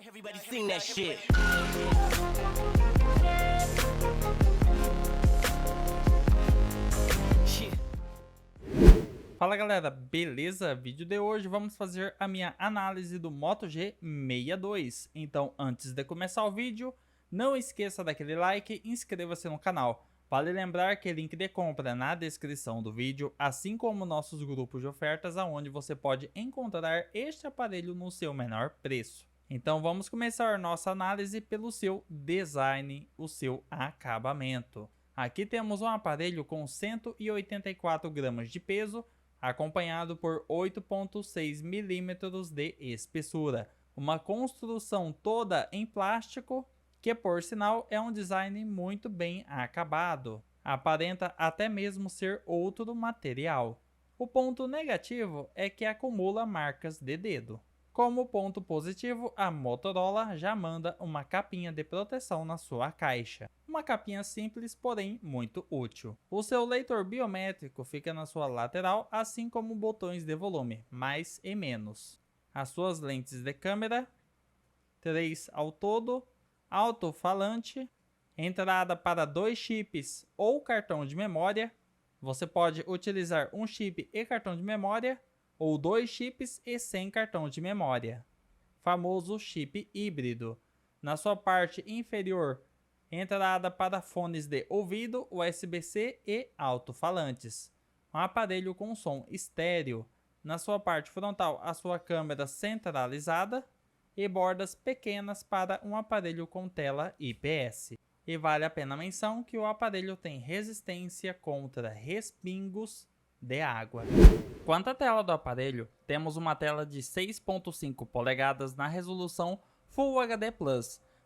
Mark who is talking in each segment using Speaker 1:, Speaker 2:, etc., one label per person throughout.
Speaker 1: Everybody sing that shit.
Speaker 2: Fala galera, beleza? Vídeo de hoje vamos fazer a minha análise do Moto G62. Então antes de começar o vídeo, não esqueça daquele like e inscreva-se no canal. Vale lembrar que link de compra na descrição do vídeo, assim como nossos grupos de ofertas onde você pode encontrar este aparelho no seu menor preço. Então vamos começar nossa análise pelo seu design, o seu acabamento. Aqui temos um aparelho com 184 gramas de peso, acompanhado por 8,6 milímetros de espessura. Uma construção toda em plástico, que por sinal é um design muito bem acabado. Aparenta até mesmo ser outro material. O ponto negativo é que acumula marcas de dedo. Como ponto positivo, a Motorola já manda uma capinha de proteção na sua caixa. Uma capinha simples, porém muito útil. O seu leitor biométrico fica na sua lateral, assim como botões de volume, mais e menos. As suas lentes de câmera, 3 ao todo, alto-falante, entrada para 2 chips ou cartão de memória. Você pode utilizar um chip e cartão de memória, ou 2 chips e sem cartão de memória, famoso chip híbrido. Na sua parte inferior, entrada para fones de ouvido, USB-C e alto-falantes. Um aparelho com som estéreo. Na sua parte frontal, a sua câmera centralizada e bordas pequenas para um aparelho com tela IPS. E vale a pena menção que o aparelho tem resistência contra respingos de água. Quanto à tela do aparelho, temos uma tela de 6.5 polegadas na resolução Full HD+,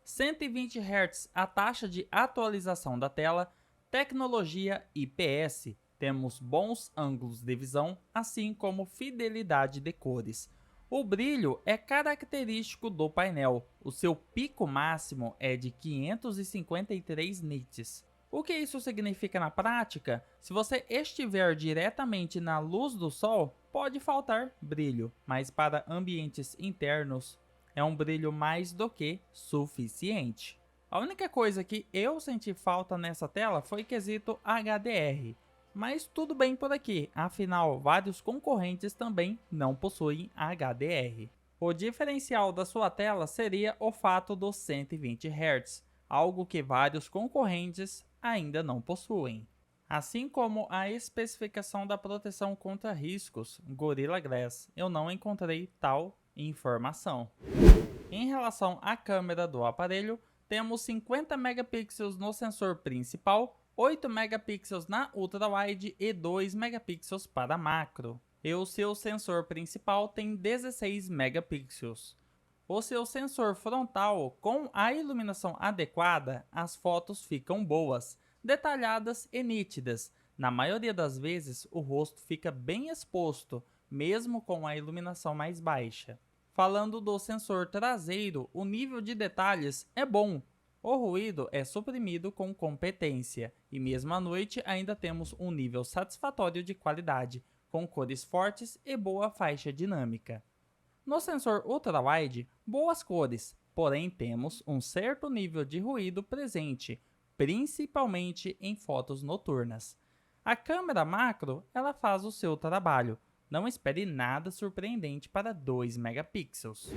Speaker 2: 120 Hz a taxa de atualização da tela, tecnologia IPS, temos bons ângulos de visão, assim como fidelidade de cores. O brilho é característico do painel, o seu pico máximo é de 553 nits. O que isso significa na prática? Se você estiver diretamente na luz do sol, pode faltar brilho, mas para ambientes internos é um brilho mais do que suficiente. A única coisa que eu senti falta nessa tela foi quesito HDR, mas tudo bem por aqui, afinal vários concorrentes também não possuem HDR. O diferencial da sua tela seria o fato dos 120 Hz, algo que vários concorrentes ainda não possuem. Assim como a especificação da proteção contra riscos Gorilla Glass, eu não encontrei tal informação. Em relação à câmera do aparelho, temos 50 megapixels no sensor principal, 8 megapixels na ultra-wide e 2 megapixels para macro. E o seu sensor principal tem 16 megapixels. O seu sensor frontal, com a iluminação adequada, as fotos ficam boas, detalhadas e nítidas. Na maioria das vezes, o rosto fica bem exposto, mesmo com a iluminação mais baixa. Falando do sensor traseiro, o nível de detalhes é bom. O ruído é suprimido com competência, e mesmo à noite ainda temos um nível satisfatório de qualidade, com cores fortes e boa faixa dinâmica. No sensor ultra-wide, boas cores, porém temos um certo nível de ruído presente, principalmente em fotos noturnas. A câmera macro, ela faz o seu trabalho, não espere nada surpreendente para 2 megapixels.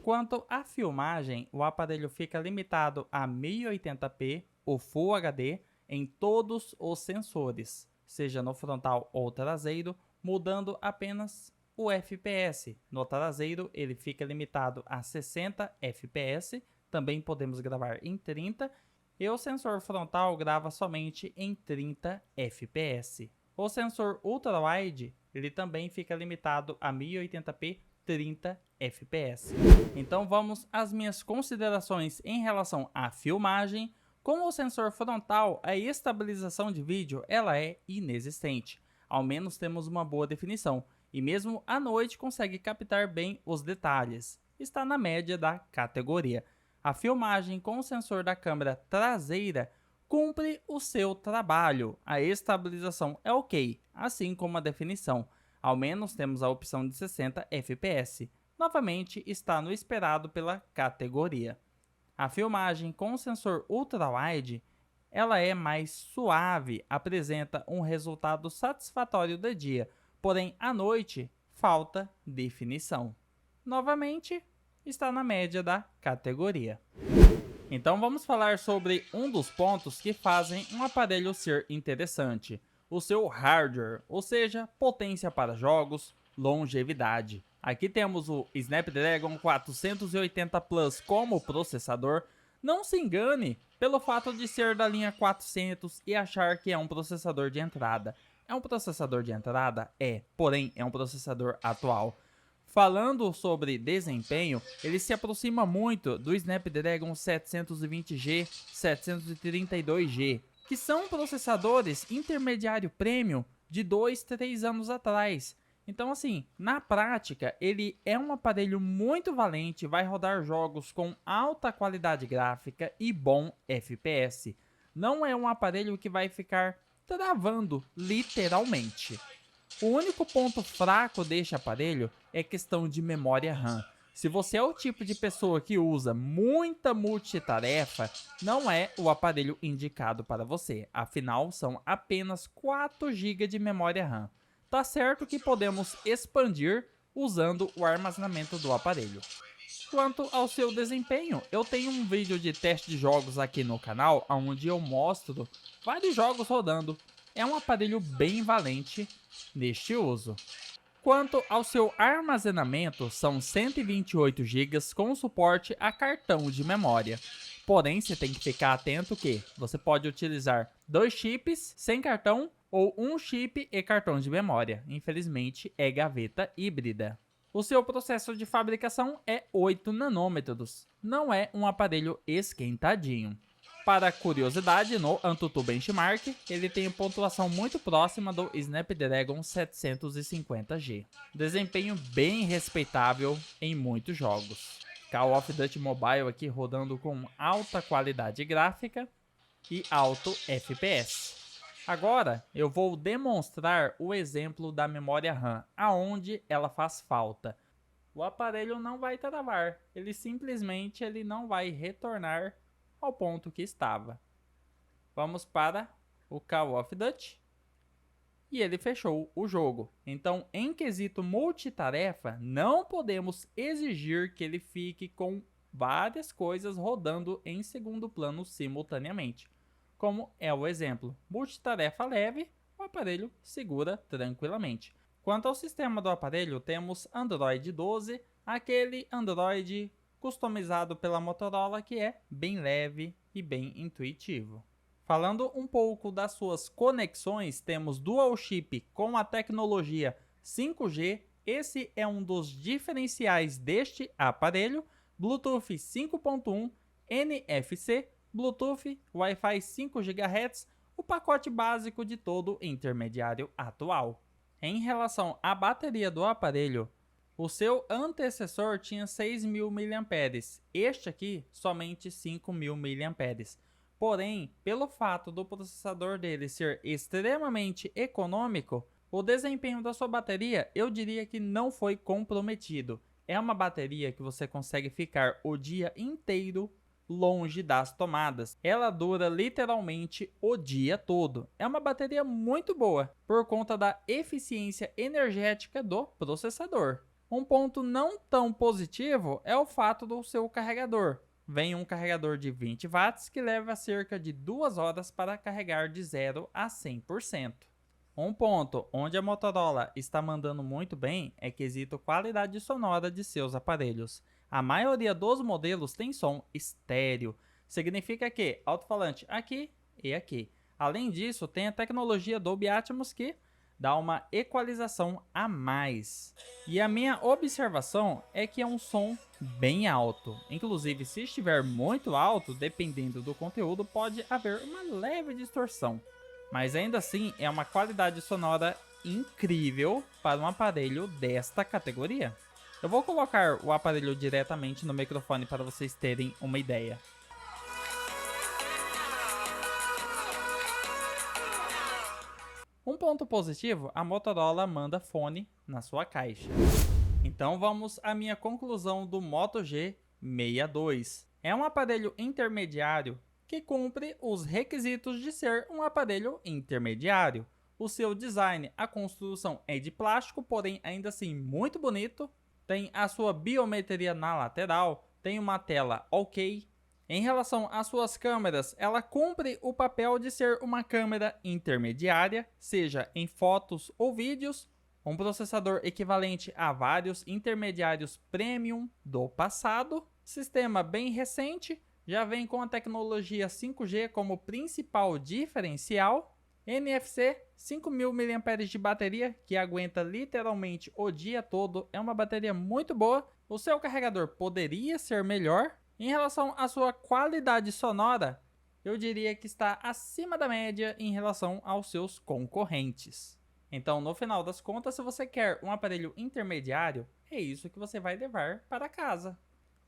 Speaker 2: Quanto à filmagem, o aparelho fica limitado a 1080p, o Full HD, em todos os sensores, seja no frontal ou traseiro, mudando apenas o FPS. No traseiro ele fica limitado a 60 fps, também podemos gravar em 30, e o sensor frontal grava somente em 30 fps. O sensor ultra-wide ele também fica limitado a 1080p 30 fps. Então vamos às minhas considerações em relação à filmagem. Com o sensor frontal, a estabilização de vídeo ela é inexistente. Ao menos temos uma boa definição. E mesmo à noite consegue captar bem os detalhes. Está na média da categoria. A filmagem com o sensor da câmera traseira cumpre o seu trabalho. A estabilização é ok, assim como a definição. Ao menos temos a opção de 60 fps. novamente está no esperado pela categoria. A filmagem com sensor ultra-wide, ela é mais suave, apresenta um resultado satisfatório de dia, porém à noite falta definição. Novamente, está na média da categoria. Então vamos falar sobre um dos pontos que fazem um aparelho ser interessante, o seu hardware, ou seja, potência para jogos, longevidade. Aqui temos o Snapdragon 480 Plus como processador. Não se engane pelo fato de ser da linha 400 e achar que é um processador de entrada. É um processador de entrada? É, porém é um processador atual. Falando sobre desempenho, ele se aproxima muito do Snapdragon 720G, 732G, que são processadores intermediário premium de 2, 3 anos atrás. Então assim, na prática, ele é um aparelho muito valente, vai rodar jogos com alta qualidade gráfica e bom FPS. Não é um aparelho que vai ficar travando, literalmente. O único ponto fraco deste aparelho é questão de memória RAM. Se você é o tipo de pessoa que usa muita multitarefa, não é o aparelho indicado para você. Afinal, são apenas 4 GB de memória RAM. Tá certo que podemos expandir usando o armazenamento do aparelho. Quanto ao seu desempenho, eu tenho um vídeo de teste de jogos aqui no canal, onde eu mostro vários jogos rodando. É um aparelho bem valente neste uso. Quanto ao seu armazenamento, são 128 GB com suporte a cartão de memória. Porém, você tem que ficar atento que você pode utilizar 2 chips sem cartão ou 1 chip e cartão de memória. Infelizmente, é gaveta híbrida. O seu processo de fabricação é 8 nanômetros. Não é um aparelho esquentadinho. Para curiosidade, no AnTuTu Benchmark, ele tem pontuação muito próxima do Snapdragon 750G. Desempenho bem respeitável em muitos jogos. Call of Duty Mobile aqui rodando com alta qualidade gráfica e alto FPS. Agora, eu vou demonstrar o exemplo da memória RAM, aonde ela faz falta. O aparelho não vai travar, ele simplesmente não vai retornar ao ponto que estava. Vamos para o Call of Duty e ele fechou o jogo. Então, em quesito multitarefa, não podemos exigir que ele fique com várias coisas rodando em segundo plano simultaneamente. Como é o exemplo, multitarefa leve, o aparelho segura tranquilamente. Quanto ao sistema do aparelho, temos Android 12, aquele Android customizado pela Motorola que é bem leve e bem intuitivo. Falando um pouco das suas conexões, temos Dual Chip com a tecnologia 5G, esse é um dos diferenciais deste aparelho, Bluetooth 5.1, NFC, Bluetooth, Wi-Fi 5 GHz, o pacote básico de todo intermediário atual. Em relação à bateria do aparelho, o seu antecessor tinha 6.000 mAh, este aqui somente 5.000 mAh. Porém, pelo fato do processador dele ser extremamente econômico, o desempenho da sua bateria eu diria que não foi comprometido. É uma bateria que você consegue ficar o dia inteiro longe das tomadas. Ela dura literalmente o dia todo. É uma bateria muito boa por conta da eficiência energética do processador. Um ponto não tão positivo é o fato do seu carregador. Vem um carregador de 20 watts que leva cerca de 2 horas para carregar de 0 a 100%. Um ponto onde a Motorola está mandando muito bem é quesito qualidade sonora de seus aparelhos. A maioria dos modelos tem som estéreo, significa que alto-falante aqui e aqui. Além disso, tem a tecnologia Dolby Atmos que dá uma equalização a mais. E a minha observação é que é um som bem alto. Inclusive, se estiver muito alto, dependendo do conteúdo, pode haver uma leve distorção. Mas ainda assim, é uma qualidade sonora incrível para um aparelho desta categoria. Eu vou colocar o aparelho diretamente no microfone para vocês terem uma ideia. Um ponto positivo, a Motorola manda fone na sua caixa. Então vamos à minha conclusão do Moto G62. É um aparelho intermediário que cumpre os requisitos de ser um aparelho intermediário. O seu design, a construção é de plástico, porém ainda assim muito bonito. Tem a sua biometria na lateral, tem uma tela ok. Em relação às suas câmeras, ela cumpre o papel de ser uma câmera intermediária, seja em fotos ou vídeos, um processador equivalente a vários intermediários premium do passado, sistema bem recente, já vem com a tecnologia 5G como principal diferencial, NFC, 5.000 mAh de bateria, que aguenta literalmente o dia todo, é uma bateria muito boa. O seu carregador poderia ser melhor. Em relação à sua qualidade sonora, eu diria que está acima da média em relação aos seus concorrentes. Então, no final das contas, se você quer um aparelho intermediário, é isso que você vai levar para casa.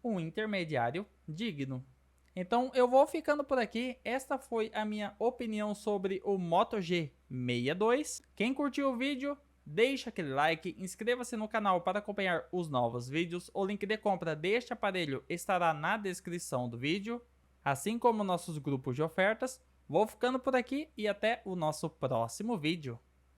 Speaker 2: Um intermediário digno. Então, eu vou ficando por aqui. Esta foi a minha opinião sobre o Moto G62. Quem curtiu o vídeo, deixa aquele like, inscreva-se no canal para acompanhar os novos vídeos. O link de compra deste aparelho estará na descrição do vídeo, assim como nossos grupos de ofertas. Vou ficando por aqui e até o nosso próximo vídeo.